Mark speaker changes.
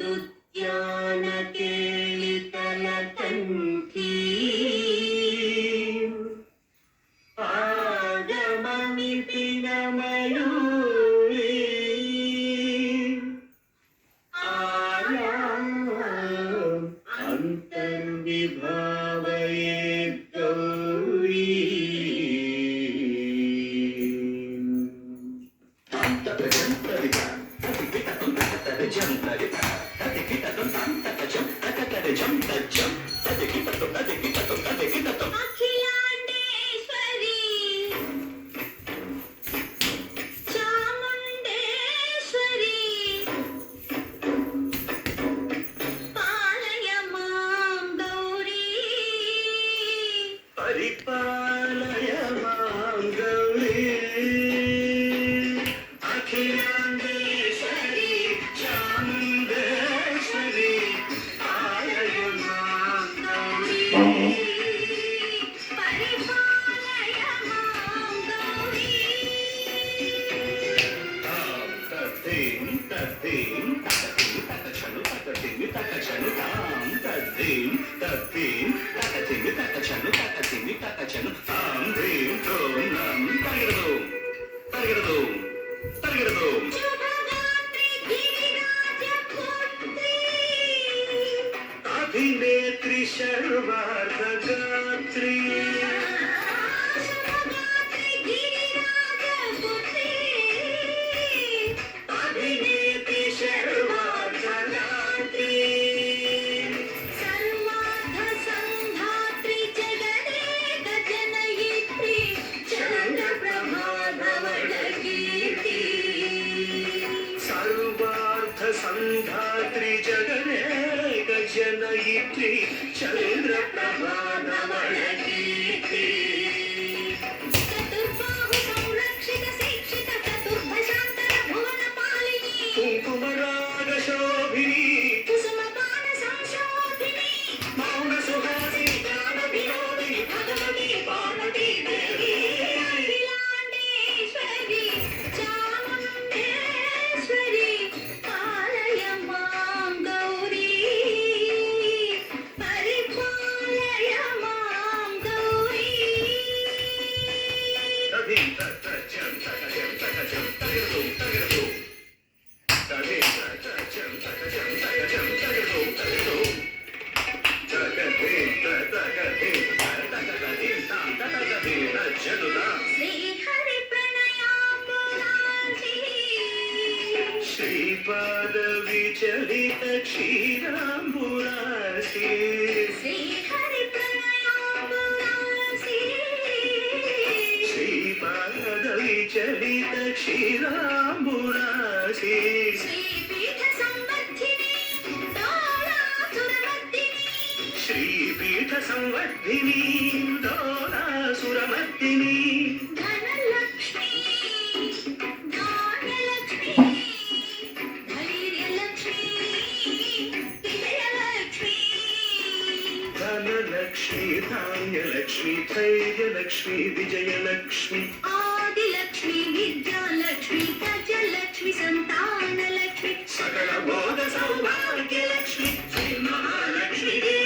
Speaker 1: ಮಧುದ್ಯಾನ ಕೇಳಿತಲ ಕಂಠಿ ಆಗಮಮಿತಿನ ಮಯೂರಿ ಅಂತರ್ವಿಭಾವಯೇ ಗೌರಿ ಅಖಿಲಾಂಡೇಶ್ವರಿ ಚಾಮುಂಡೇಶ್ವರಿ ಪಾಲಯ ಮಾಂ ಗೌರಿ ಪರಿಪಾಲಯ ಮಾಂ ಗೌರಿ ಅಖಿಲಾಂಡೇಶ್ವರಿ ಚಾಮುಂಡೇಶ್ವರಿ ಪಾಲಯ ಮಾಂ ಗೌರಿ ಪರಿಪಾಲಯ ಮಾಂ ಗೌರಿ ತತ್ತೇಂ ತತ್ತೇಂ ತತ್ತೇಂ ತತ್ತಚನು ತತ್ತೇಂ ತತ್ತಚನು ತಾಂ ತತ್ತೇಂ ತತ್ತೇಂ ತತ್ತೇಂ ತತ್ತಚನು ತತ್ತೇಂ ತತ್ತಚನು ತಾಂ ಧೀಂ ಧೋಂ ನಂ ತರಿಗಿರದು ತರಿಗಿರದು ತರಿಗಿರದು ಶುಭಗಾತ್ರಿ ಗಿರಿರಾಜ ಪುತ್ರಿ ಅಭಿನೇತ್ರಿ ಸರ್ವಾರ್ಥಗಾತ್ರಿ ಶುಭಗಾತ್ರಿ ಗಿರಿರಾಜ ಪುತ್ರಿ ಅಭಿನೇತ್ರಿ ಸರ್ವಾರ್ಥಗಾತ್ರಿ ಸರ್ವಾರ್ಥ ಸಂಧಾತ್ರಿ ಜಗದೇಕ ಜನಯಿತ್ರಿ ಚಂದ್ರಪ್ರಭಾ ಧವಳ ಕೀರ್ತಿ ಸರ್ವಾರ್ಥ ಸಂಧಾತ್ರಿ ಜಗದೇಕ ಜನಯಿತ್ರಿ ಚಂದ್ರಪ್ರಭಾ ಧವಳ ಕೀರ್ತಿ ಚತುರ್ಬಾಹು ಸಂರಕ್ಷಿತ ಶಿಕ್ಷಿತ ಚತುರ್ಭುಜಾಂತರ ಭುವನ ಪಾಲಿನಿ ಕುಂಕುಮರಾಗ ಶೋಭಿನಿ ಕುಸುಮಪಾನ ಸಂಶೋಭಿನಿ ಮೌನ ಸುಹಾಸಿನಿ ಜ್ಞಾನ ವಿನೋದಿನಿ ಭಗವತಿ ಪಾರ್ವತಿ ದೇವಿ ಅಖಿಲಾಂಡೇಶ್ವರಿ ಚಾಮುಂಡೇಶ್ವರಿ ಪಾಲಯ ಮಾಂ ಗೌರಿ ಪರಿಪಾಲಯ ಮಾಂ ಗೌರಿ ತದಿಂ ತತ್ತಚಂ ತಕಚಂ ತಕಚಂ ತಗಿರದು ತಗಿರದು ತದಿಂ ತತ್ತಚಂ ತಕಚಂ ತಕಚಂ ತಗಿರದು ತಗಿರದು ತಕದಿಂ ತಕದಿಂ ತಕದಿಂ ತಾಂ ತಕದಿಂ ತಚನುದಾ ಶ್ರೀಹರಿ ಪ್ರಣಯಾಂಬುರಾಶಿ ಶ್ರೀಪಾದ ವಿಚಲಿತ ಕ್ಷೀರಾಂಬುರಾಶಿ ಶ್ರೀಹರಿ ಪ್ರಣಯಾಂಬುರಾಶಿ ಶ್ರೀಪಾದ ವಿಚಲಿತ ಕ್ಷೀರಾಂಬುರಾಶಿ ಶ್ರೀಪೀಠ ಸಂವರ್ಧಿನಿ ಡೋಲಾಸುರಮರ್ದಿನಿ ಶ್ರೀಪೀಠ ಸಂವರ್ಧಿನಿ ಡೋಲಾಸುರಮರ್ದಿನಿ ಧನಲಕ್ಷ್ಮೀ ಧಾನ್ಯಲಕ್ಷ್ಮೀ ಧೈರ್ಯಲಕ್ಷ್ಮೀ ವಿಜಯಲಕ್ಷ್ಮೀ ಧನಲಕ್ಷ್ಮೀ ಧಾನ್ಯಲಕ್ಷ್ಮೀ ಧೈರ್ಯಲಕ್ಷ್ಮೀ ವಿಜಯಲಕ್ಷ್ಮೀ ಆದಿಲಕ್ಷ್ಮೀ ವಿದ್ಯಾಲಕ್ಷ್ಮೀ ಗಜಲಕ್ಷ್ಮೀ ಸಂತಾನಲಕ್ಷ್ಮೀ ಸಕಲ ಭೋಗ ಸೌಭಾಗ್ಯಲಕ್ಷ್ಮೀ ಶ್ರೀ ಮಹಾಲಕ್ಷ್ಮೀ ದೇವಿ